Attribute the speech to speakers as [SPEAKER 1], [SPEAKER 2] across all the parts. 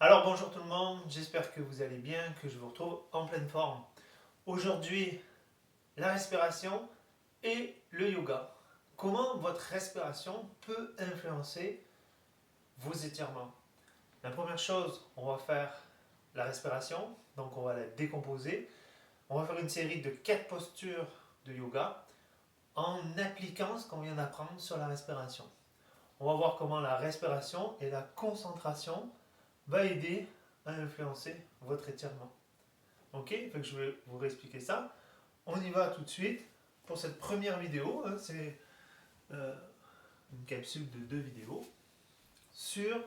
[SPEAKER 1] Alors bonjour tout le monde, j'espère que vous allez bien, que je vous retrouve en pleine forme. Aujourd'hui, la respiration et le yoga. Comment votre respiration peut influencer vos étirements? La première chose, on va faire la respiration, donc on va la décomposer. On va faire une série de 4 postures de yoga en appliquant ce qu'on vient d'apprendre sur la respiration. On va voir comment la respiration et la concentration va aider à influencer votre étirement. Ok, fait que je vais vous réexpliquer ça. On y va tout de suite pour cette première vidéo. C'est euh, une capsule de 2 vidéos sur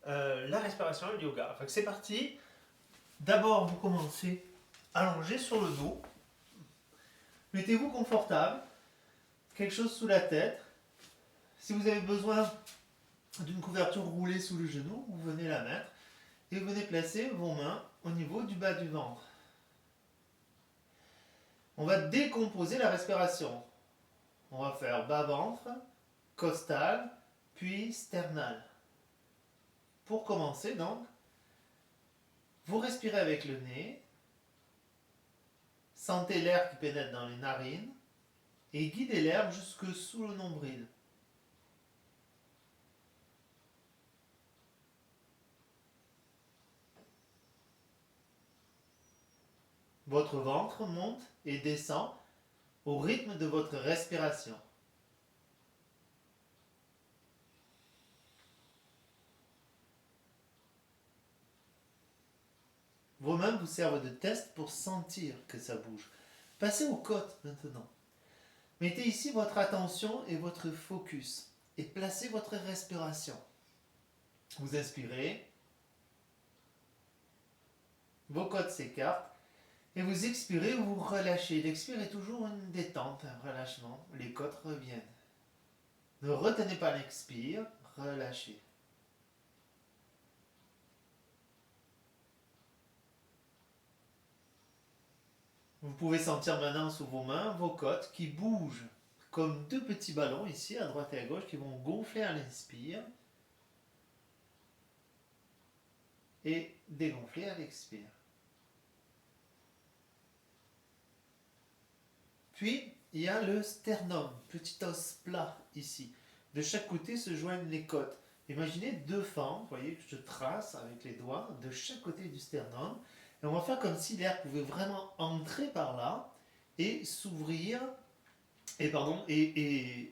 [SPEAKER 1] la respiration et le yoga. Fait que c'est parti. D'abord, vous commencez allongé sur le dos. Mettez-vous confortable, quelque chose sous la tête. Si vous avez besoin d'une couverture roulée sous le genou, vous venez la mettre et vous venez placer vos mains au niveau du bas du ventre. On va décomposer la respiration. On va faire bas-ventre, costal, puis sternal. Pour commencer donc, vous respirez avec le nez, sentez l'air qui pénètre dans les narines et guidez l'air jusque sous le nombril. Votre ventre monte et descend au rythme de votre respiration. Vos mains vous servent de test pour sentir que ça bouge. Passez aux côtes maintenant. Mettez ici votre attention et votre focus et placez votre respiration. Vous inspirez, vos côtes s'écartent et vous expirez ou vous relâchez. L'expire est toujours une détente, un relâchement. Les côtes reviennent. Ne retenez pas l'expire, relâchez. Vous pouvez sentir maintenant sous vos mains vos côtes qui bougent comme 2 petits ballons ici à droite et à gauche qui vont gonfler à l'inspire et dégonfler à l'expire. Puis, il y a le sternum, petit os plat ici. De chaque côté se joignent les côtes. Imaginez 2 fentes, vous voyez que je trace avec les doigts de chaque côté du sternum. Et on va faire comme si l'air pouvait vraiment entrer par là et s'ouvrir, et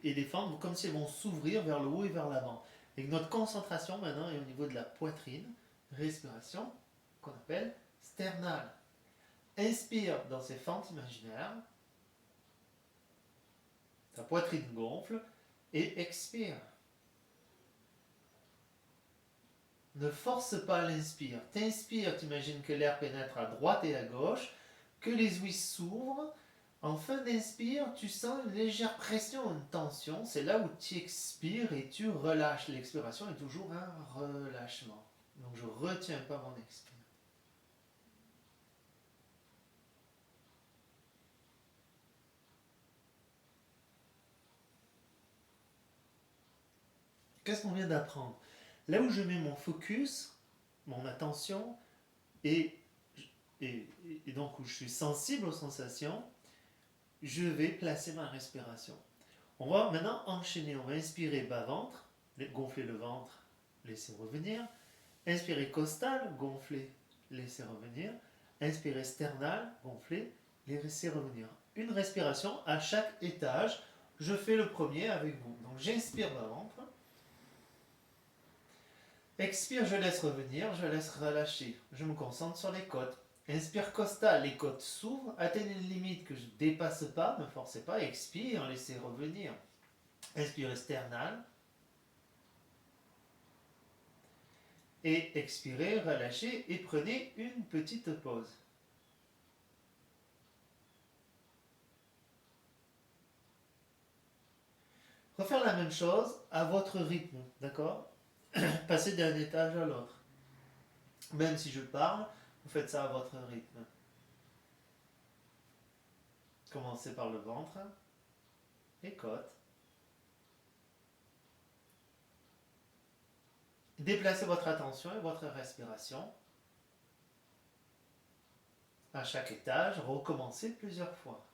[SPEAKER 1] les fentes comme si elles vont s'ouvrir vers le haut et vers l'avant. Et que notre concentration maintenant est au niveau de la poitrine, respiration qu'on appelle sternale. Inspire dans ces fentes imaginaires. Ta poitrine gonfle et expire. Ne force pas l'inspire. T'inspires, t'imagines que l'air pénètre à droite et à gauche, que les ouïes s'ouvrent. En fin d'inspire, tu sens une légère pression, une tension. C'est là où tu expires et tu relâches. L'expiration est toujours un relâchement. Donc je ne retiens pas mon expire. Qu'est-ce qu'on vient d'apprendre? Là où je mets mon focus, mon attention, et, et donc où je suis sensible aux sensations, je vais placer ma respiration. On va maintenant enchaîner. On va inspirer bas-ventre, gonfler le ventre, laisser revenir. Inspirer costal, gonfler, laisser revenir. Inspirer sternal, gonfler, laisser revenir. Une respiration à chaque étage. Je fais le premier avec vous. Donc j'inspire bas-ventre. Expire, je laisse revenir, je laisse relâcher. Je me concentre sur les côtes. Inspire costal, les côtes s'ouvrent, atteignent une limite que je ne dépasse pas, ne me forcez pas. Expire, laissez revenir. Inspire sternal. Et expirez, relâchez et prenez une petite pause. Refaire la même chose à votre rythme, d'accord? Passer d'un étage à l'autre. Même si je parle, vous faites ça à votre rythme. Commencez par le ventre, les côtes. Déplacez votre attention et votre respiration à chaque étage. Recommencez plusieurs fois.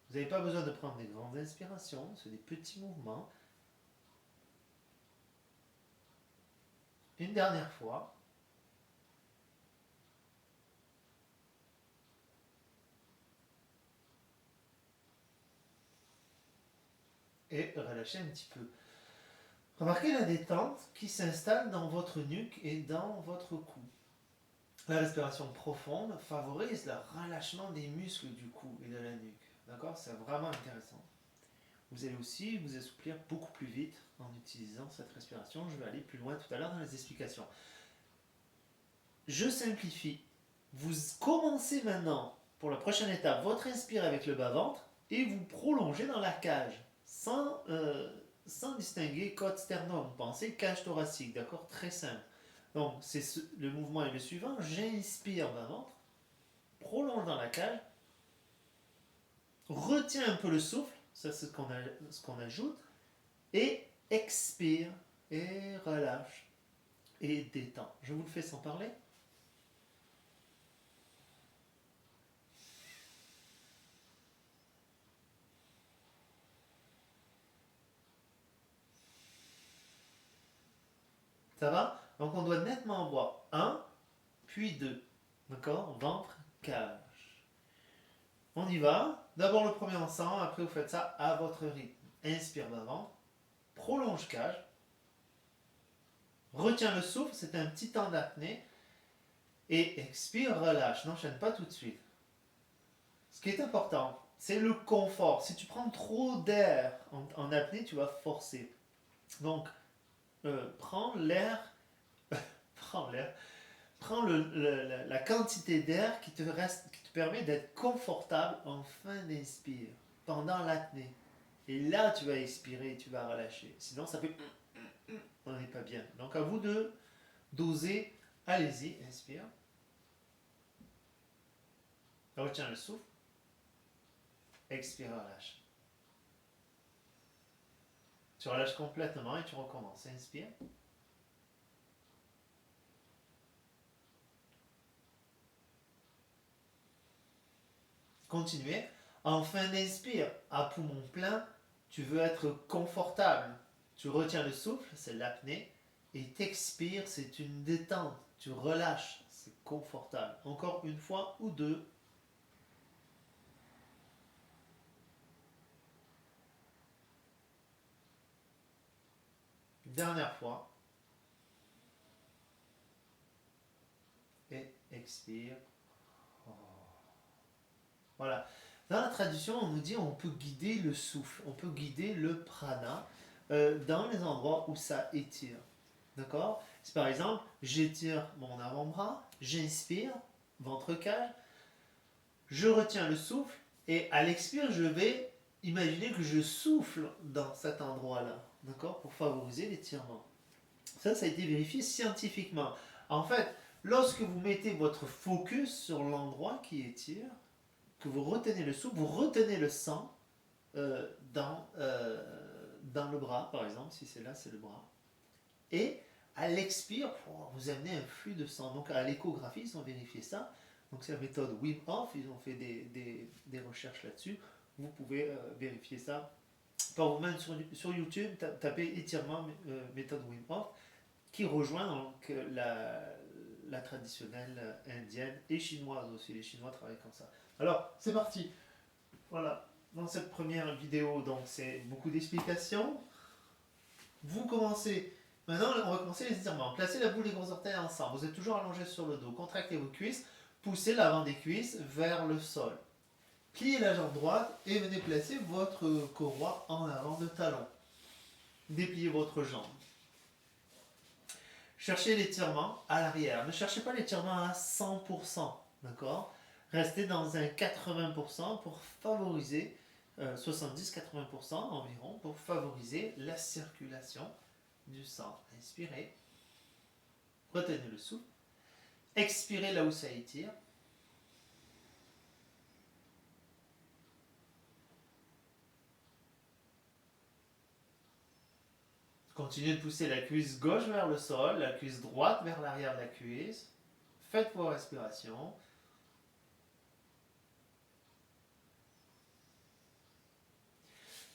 [SPEAKER 1] Vous n'avez pas besoin de prendre des grandes inspirations, c'est des petits mouvements. Une dernière fois. Et relâchez un petit peu. Remarquez la détente qui s'installe dans votre nuque et dans votre cou. La respiration profonde favorise le relâchement des muscles du cou et de la nuque. D'accord? C'est vraiment intéressant. Vous allez aussi vous assouplir beaucoup plus vite en utilisant cette respiration. Je vais aller plus loin tout à l'heure dans les explications. Je simplifie. Vous commencez maintenant, pour la prochaine étape, votre inspire avec le bas-ventre et vous prolongez dans la cage, sans distinguer côte sternum. Pensez cage thoracique, d'accord? Très simple. Donc, le mouvement est le suivant. J'inspire bas-ventre, prolonge dans la cage, retiens un peu le souffle, ça c'est ce qu'on ajoute, et expire, et relâche, et détend. Je vous le fais sans parler. Ça va? Donc on doit nettement voir 1, puis 2. D'accord? Ventre, cage. On y va. D'abord le premier ensemble, après vous faites ça à votre rythme. Inspire d'avant, prolonge cage, retiens le souffle, c'est un petit temps d'apnée, et expire, relâche. N'enchaîne pas tout de suite. Ce qui est important, c'est le confort. Si tu prends trop d'air en apnée, tu vas forcer. Donc, prends l'air, prends l'air, prends la quantité d'air qui te permet d'être confortable en fin d'inspire, pendant l'apnée. Et là, tu vas expirer, tu vas relâcher. Sinon, ça fait... On n'est pas bien. Donc, à vous de doser. Allez-y, inspire. Retiens le souffle. Expire, relâche. Tu relâches complètement et tu recommences. Inspire. Continuez. En fin d'inspire, à poumon plein, tu veux être confortable. Tu retiens le souffle, c'est l'apnée, et t'expires, c'est une détente. Tu relâches, c'est confortable. Encore une fois ou deux. Dernière fois. Et expire. Oh. Voilà. Dans la tradition, on nous dit on peut guider le souffle, on peut guider le prana dans les endroits où ça étire. D'accord? Si par exemple, j'étire mon avant-bras, j'inspire, ventre cage, je retiens le souffle et à l'expire, je vais imaginer que je souffle dans cet endroit-là. D'accord? Pour favoriser l'étirement. Ça a été vérifié scientifiquement. En fait, lorsque vous mettez votre focus sur l'endroit qui étire, que vous retenez le souffle, vous retenez le sang dans le bras, par exemple, si c'est là, c'est le bras. Et à l'expire, vous amenez un flux de sang. Donc à l'échographie, ils ont vérifié ça. Donc c'est la méthode Wim Hof, ils ont fait des recherches là-dessus. Vous pouvez vérifier ça par vous-même sur YouTube, tapez étirement méthode Wim Hof, qui rejoint donc la traditionnelle indienne et chinoise aussi. Les Chinois travaillent comme ça. Alors, c'est parti. Voilà. Dans cette première vidéo, donc c'est beaucoup d'explications. Vous commencez. Maintenant, on va commencer les étirements. Placez la boule des gros orteils ensemble. Vous êtes toujours allongé sur le dos. Contractez vos cuisses. Poussez l'avant des cuisses vers le sol. Pliez la jambe droite et venez placer votre courroie en avant de talon. Dépliez votre jambe. Cherchez l'étirement à l'arrière. Ne cherchez pas l'étirement à 100%. D'accord? Restez dans un 80% pour favoriser, 70-80% environ, pour favoriser la circulation du sang. Inspirez. Retenez le souffle. Expirez là où ça étire. Continuez de pousser la cuisse gauche vers le sol, la cuisse droite vers l'arrière de la cuisse. Faites vos respirations.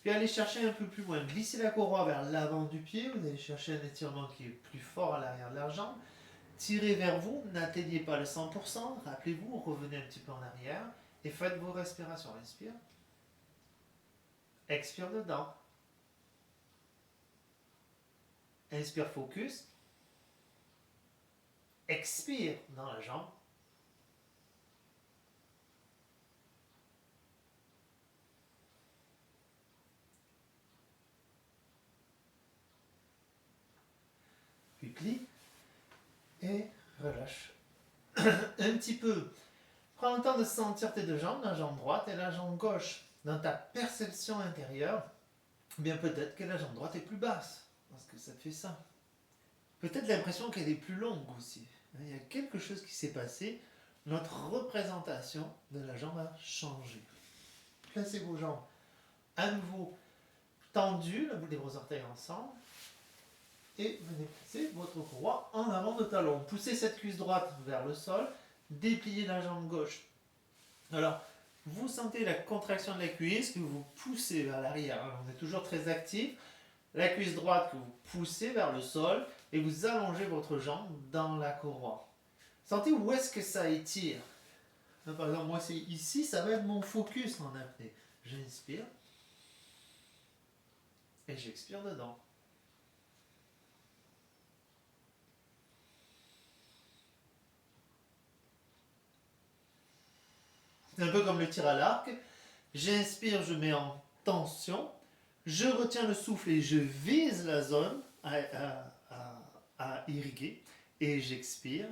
[SPEAKER 1] Puis allez chercher un peu plus loin. Glissez la courroie vers l'avant du pied. Vous allez chercher un étirement qui est plus fort à l'arrière de la jambe. Tirez vers vous. N'atteignez pas le 100%. Rappelez-vous, revenez un petit peu en arrière. Et faites vos respirations. Inspire. Expire dedans. Inspire, focus. Expire dans la jambe. Puis plie et relâche. Un petit peu. Prends le temps de sentir tes deux jambes, la jambe droite et la jambe gauche. Dans ta perception intérieure, bien peut-être que la jambe droite est plus basse, parce que ça te fait ça. Peut-être l'impression qu'elle est plus longue aussi. Il y a quelque chose qui s'est passé. Notre représentation de la jambe a changé. Placez vos jambes à nouveau tendues, les gros orteils ensemble. Et venez placer votre courroie en avant de talon. Poussez cette cuisse droite vers le sol. Dépliez la jambe gauche. Alors, vous sentez la contraction de la cuisse que vous poussez vers l'arrière. On est toujours très actif. La cuisse droite que vous poussez vers le sol et vous allongez votre jambe dans la courroie. Sentez où est-ce que ça étire. Par exemple, moi c'est ici, ça va être mon focus en apnée. J'inspire et j'expire dedans. C'est un peu comme le tir à l'arc. J'inspire, je mets en tension. Je retiens le souffle et je vise la zone à irriguer. Et j'expire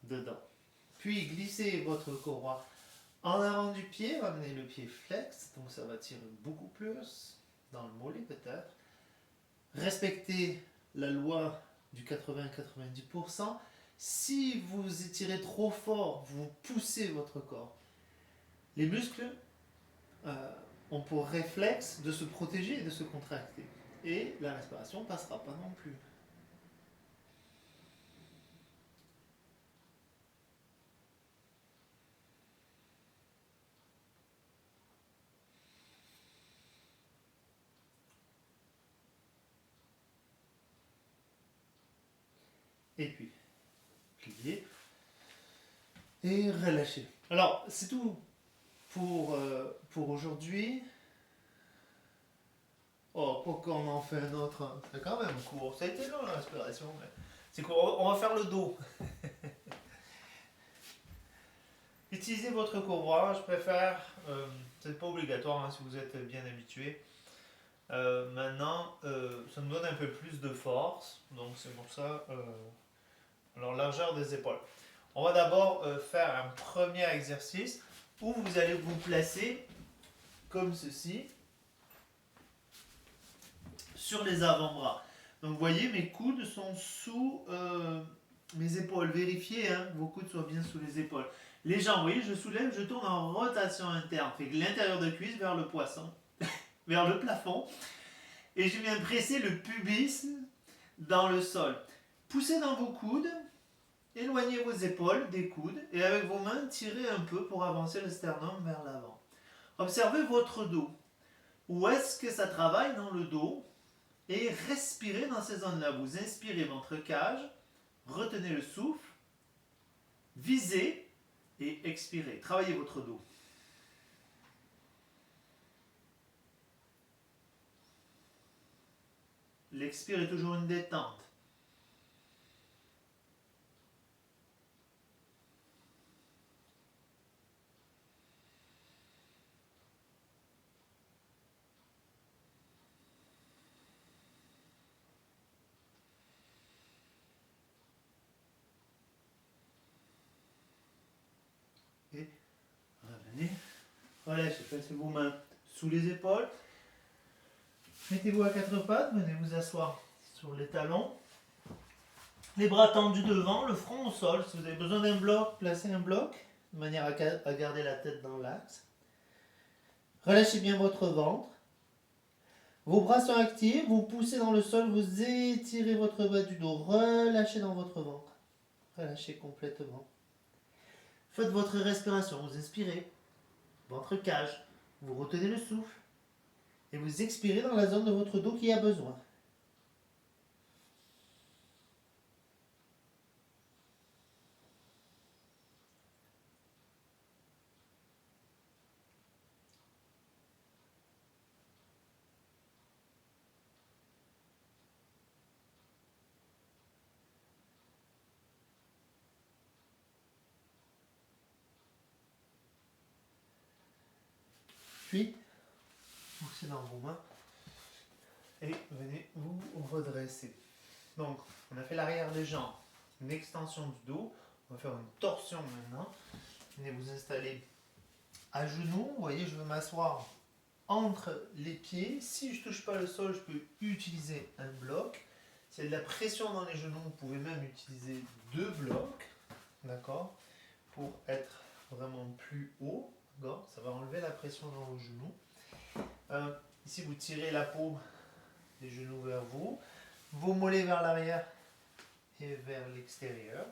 [SPEAKER 1] dedans. Puis glissez votre courroie en avant du pied. Ramenez le pied flex. Donc ça va tirer beaucoup plus. Dans le mollet peut-être. Respectez la loi du 80-90%. Si vous étirez trop fort, vous poussez votre corps. Les muscles ont pour réflexe de se protéger et de se contracter. Et la respiration ne passera pas non plus. Et puis, pliez et relâchez. Alors, c'est tout pour aujourd'hui. Oh, pourquoi on en fait un autre? C'est quand même court. Ça a été long la respiration, mais c'est court. On va faire le dos. Utilisez votre courroie, je préfère. C'est pas obligatoire hein, si vous êtes bien habitué. Maintenant, ça me donne un peu plus de force, donc c'est pour ça. Alors, largeur des épaules. On va d'abord faire un premier exercice où vous allez vous placer comme ceci sur les avant-bras. Donc, vous voyez, mes coudes sont sous mes épaules. Vérifiez, hein, vos coudes soient bien sous les épaules. Les jambes, vous voyez, je soulève, je tourne en rotation interne. Fait que l'intérieur de cuisse vers le poisson, vers le plafond. Et je viens presser le pubis dans le sol. Poussez dans vos coudes, éloignez vos épaules des coudes et avec vos mains, tirez un peu pour avancer le sternum vers l'avant. Observez votre dos. Où est-ce que ça travaille dans le dos? Et respirez dans ces zones-là. Vous inspirez ventre cage, retenez le souffle, visez et expirez. Travaillez votre dos. L'expire est toujours une détente. Et revenez. Relâchez, placez vos mains sous les épaules. Mettez-vous à quatre pattes, venez vous asseoir sur les talons. Les bras tendus devant, le front au sol. Si vous avez besoin d'un bloc, placez un bloc de manière à garder la tête dans l'axe. Relâchez bien votre ventre.
[SPEAKER 2] Vos bras sont actifs, vous poussez dans le sol, vous étirez votre bas du dos, relâchez dans votre ventre. Relâchez complètement. Faites votre respiration, vous inspirez, ventre cage, vous retenez le souffle et vous expirez dans la zone de votre dos qui a besoin. Puis, poussez dans vos mains et venez vous redresser. Donc, on a fait l'arrière des jambes, une extension du dos. On va faire une torsion maintenant. Venez vous installer à genoux. Vous voyez, je veux m'asseoir entre les pieds. Si je ne touche pas le sol, je peux utiliser un bloc. S'il y a de la pression dans les genoux, vous pouvez même utiliser deux blocs, d'accord, pour être vraiment plus haut. D'accord, ça va enlever la pression dans vos genoux. Ici, vous tirez la paume des genoux vers vous, vos mollets vers l'arrière et vers l'extérieur.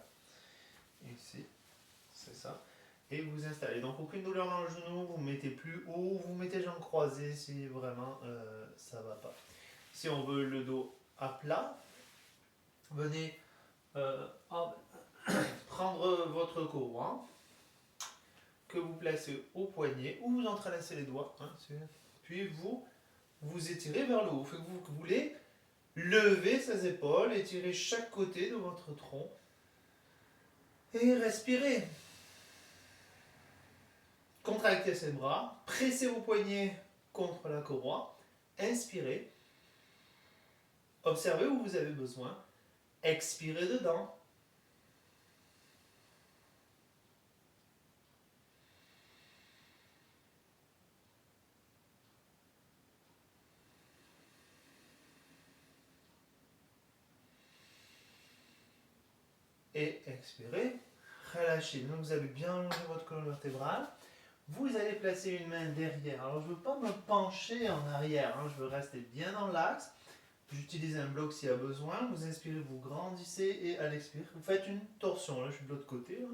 [SPEAKER 2] Ici, c'est ça. Et vous installez. Donc aucune douleur dans le genou, vous mettez plus haut, vous mettez jambes croisées si vraiment ça va pas. Si on veut le dos à plat, venez prendre votre courroie que vous placez au poignet ou vous entrelacez les doigts. Hein, puis vous étirez vers le haut. Vous voulez lever ses épaules, étirez chaque côté de votre tronc et respirez. Contractez ses bras, pressez vos poignets contre la courroie, inspirez, observez où vous avez besoin, expirez dedans. Et expirez, relâchez. Donc vous avez bien allongé votre colonne vertébrale. Vous allez placer une main derrière. Alors je ne veux pas me pencher en arrière, hein. Je veux rester bien dans l'axe. J'utilise un bloc s'il y a besoin. Vous inspirez, vous grandissez et à l'expire, vous faites une torsion. Là je suis de l'autre côté. Là.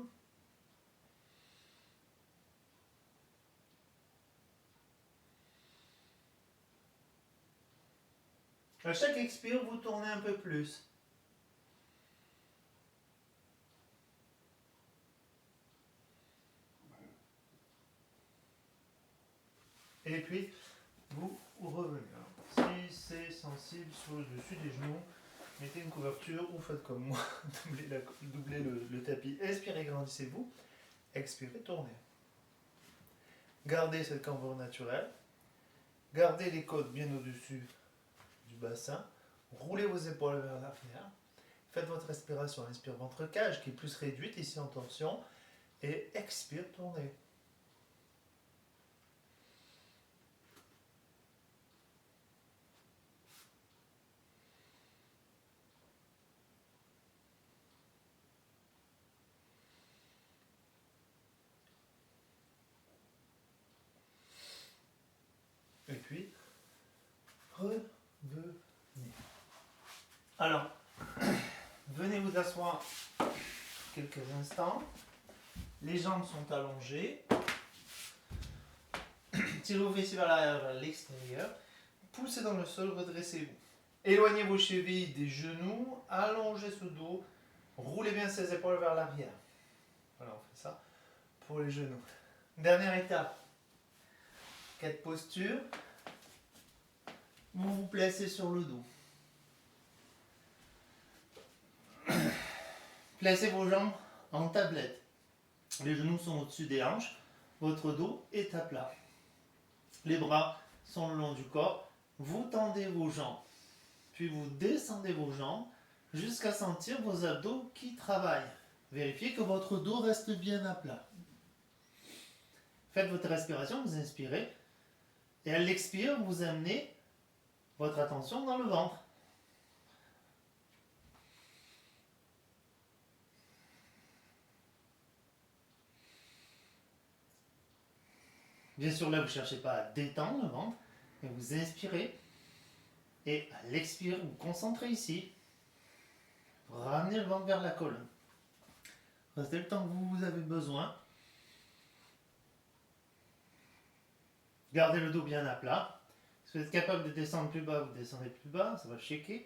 [SPEAKER 2] À chaque expire, vous tournez un peu plus. Et puis, vous revenez. Alors, si c'est sensible sur le dessus des genoux, mettez une couverture ou faites comme moi, doublez le tapis. Expirez, grandissez-vous. Expirez, tournez. Gardez cette cambrure naturelle. Gardez les côtes bien au-dessus du bassin. Roulez vos épaules vers l'arrière. Faites votre respiration. Inspire ventre cage qui est plus réduite ici en torsion. Et expire, tournez. Et puis, revenez. Alors, venez vous asseoir quelques instants. Les jambes sont allongées. Tirez vos fessiers vers l'arrière, vers l'extérieur. Poussez dans le sol, redressez-vous. Éloignez vos chevilles des genoux, allongez ce dos, roulez bien ses épaules vers l'arrière. Voilà, on fait ça pour les genoux. Dernière étape. 4 postures. Vous vous placez sur le dos. Placez vos jambes en tablette. Les genoux sont au-dessus des hanches. Votre dos est à plat. Les bras sont le long du corps. Vous tendez vos jambes. Puis vous descendez vos jambes jusqu'à sentir vos abdos qui travaillent. Vérifiez que votre dos reste bien à plat. Faites votre respiration, vous inspirez. Et à l'expire, vous amenez votre attention dans le ventre. Bien sûr, là, vous ne cherchez pas à détendre le ventre, mais vous inspirez Et à l'expirer, vous concentrez ici. Ramenez le ventre vers la colonne. Restez le temps que vous avez besoin. Gardez le dos bien à plat. Si vous êtes capable de descendre plus bas, vous descendez plus bas, ça va shaker.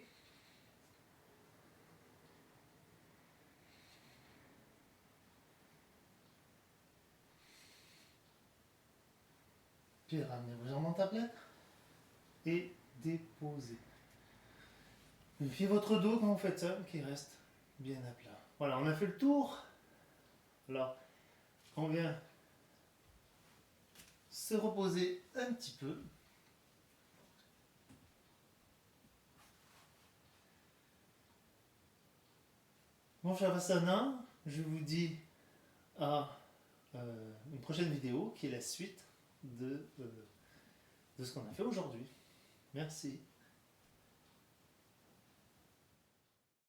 [SPEAKER 2] Puis ramenez vos jambes en tablette et déposez. Vérifiez votre dos quand vous faites ça, qu'il reste bien à plat. Voilà, on a fait le tour. Alors, on vient se reposer un petit peu. Bon Shavasana, je vous dis à une prochaine vidéo qui est la suite de ce qu'on a fait aujourd'hui. Merci.